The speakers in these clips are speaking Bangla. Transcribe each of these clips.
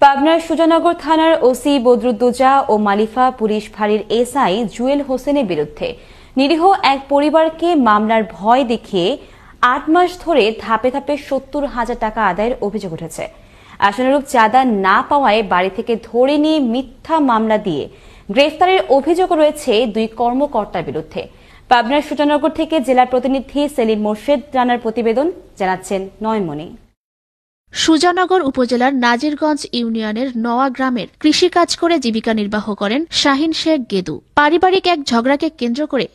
পাবনার সুজানগর থানার ওসি বদরুদ্দোজা ও মালিফা পুলিশ ফাঁড়ির এসআই জুয়েল হোসেনের বিরুদ্ধে নিরীহ এক পরিবারকে মামলার ভয় দেখিয়ে ৮ মাস ধরে ধাপে ধাপে ৭০,০০০ টাকা আদায়ের অভিযোগ উঠেছে। আশানুরূপ চাঁদা না পাওয়ায় বাড়ি থেকে ধরে নিয়ে মিথ্যা মামলা দিয়ে গ্রেফতারের অভিযোগ রয়েছে ২ কর্মকর্তার বিরুদ্ধে। পাবনার সুজানগর থেকে জেলা প্রতিনিধি সেলিম মোর্শেদ রানার প্রতিবেদন, জানাচ্ছেন নয়মণি। সুজানগর উপজেলার নাজিরগঞ্জ ইউনিয়নের নওয়া গ্রামের কৃষিকাজ করে জীবিকা নির্বাহ করেন শাহিন শেখ গেদু। পারিবারিক এক ঝগড়াকে কেন্দ্র করে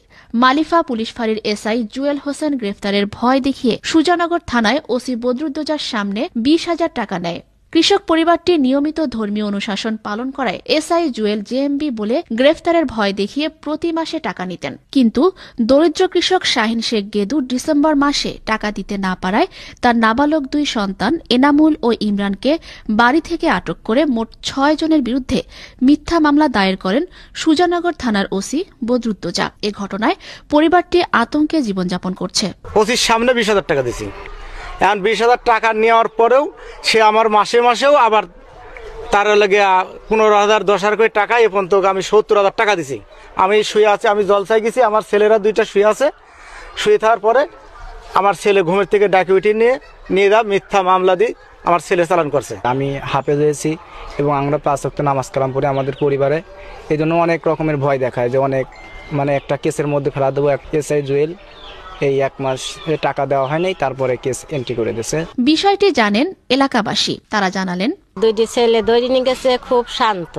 মালিফা পুলিশ ফাঁড়ির এসআই জুয়েল হোসেন গ্রেফতারের ভয় দেখিয়ে সুজানগর থানায় ওসি বদরুদ্দোজার সামনে ২০,০০০ টাকা নেয়। কৃষক পরিবারটি নিয়মিত ধর্মীয় অনুশাসন পালন করায় এসআই জুয়েল জেএমবি বলে গ্রেফতারের ভয় দেখিয়ে প্রতি মাসে টাকা নিতেন। কিন্তু দরিদ্র কৃষক শাহিন শেখ গেদু ডিসেম্বর মাসে টাকা দিতে না পারায় তার নাবালক ২ সন্তান এনামুল ও ইমরানকে বাড়ি থেকে আটক করে মোট ৬ জনের বিরুদ্ধে মিথ্যা মামলা দায়ের করেন সুজানগর থানার ওসি বদরুদ্দোজা। এ ঘটনায় পরিবারটি আতঙ্কে জীবনযাপন করছে। ওসির সামনে ২০,০০০ টাকা দিয়েছি। এখন ২০,০০০ টাকা নেওয়ার পরেও সে আমার মাসে মাসেও আবার তার লাগে ১৫,০০০ ১০,০০০ করে টাকা এ পর্যন্ত আমি ৭০,০০০ টাকা দিছি। আমি শুয়ে আছি, আমি জলসায় গেছি, আমার ছেলেরা 2টা শুয়ে আছে। শুয়ে থাকার পরে আমার ছেলে ঘুমের থেকে ডাকি উঠিয়ে নিয়ে মিথ্যা মামলা দিয়ে আমার ছেলে চালান করছে। আমি হাফেজ হয়েছি এবং আমরা 5 ওয়াক্ত নামাজ কালাম পড়ি আমাদের পরিবারে। এই জন্য অনেক রকমের ভয় দেখায় যে অনেক একটা কেসের মধ্যে ফেলা দেবো। এসআই জুয়েল এই 1 মাস টাকা দেওয়া হয়নি, তারপরে কেস এন্ট্রি করে দিয়েছে। বিষয়টি জানেন এলাকাবাসী। তারা জানালেন, 2টি ছেলে ধরে নিয়ে গেছে, খুব শান্ত,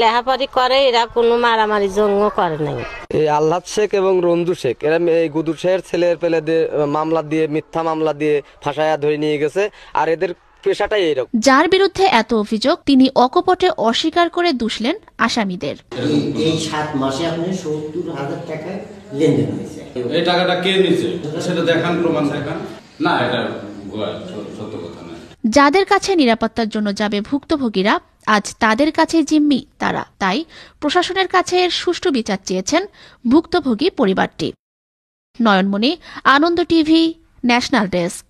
লেহাপড়ি করে, এরা কোনো মারামারি জঙ্গ করে নাই। এই আল্লাহ শেখ এবং রঞ্জু শেখ এরা এই গুদু শেখের ছেলের পেলে মামলা দিয়ে মিথ্যা মামলা দিয়ে ফাঁসায়া ধরে নিয়ে গেছে। আর এদের পেশাটাই এইরকম। যার বিরুদ্ধে এত অভিযোগ তিনি অকপটে অস্বীকার করে দুষলেন আসামিদের। এই 7 মাসে আপনি ৭০,০০০ টাকা লেনদেন হয়েছে। এই টাকাটা কে নিছে সেটা দেখান, প্রমাণ দেখান। না, এটা সত্য কথা না। যাদের কাছে নিরাপত্তার জন্য যাবে ভুক্তভোগীরা, আজ তাদের কাছে জিম্মি তারা। তাই প্রশাসনের কাছে এর সুষ্ঠু বিচার চেয়েছেন ভুক্তভোগী পরিবারটি। নয়নমণি, আনন্দ টিভি, ন্যাশনাল ডেস্ক।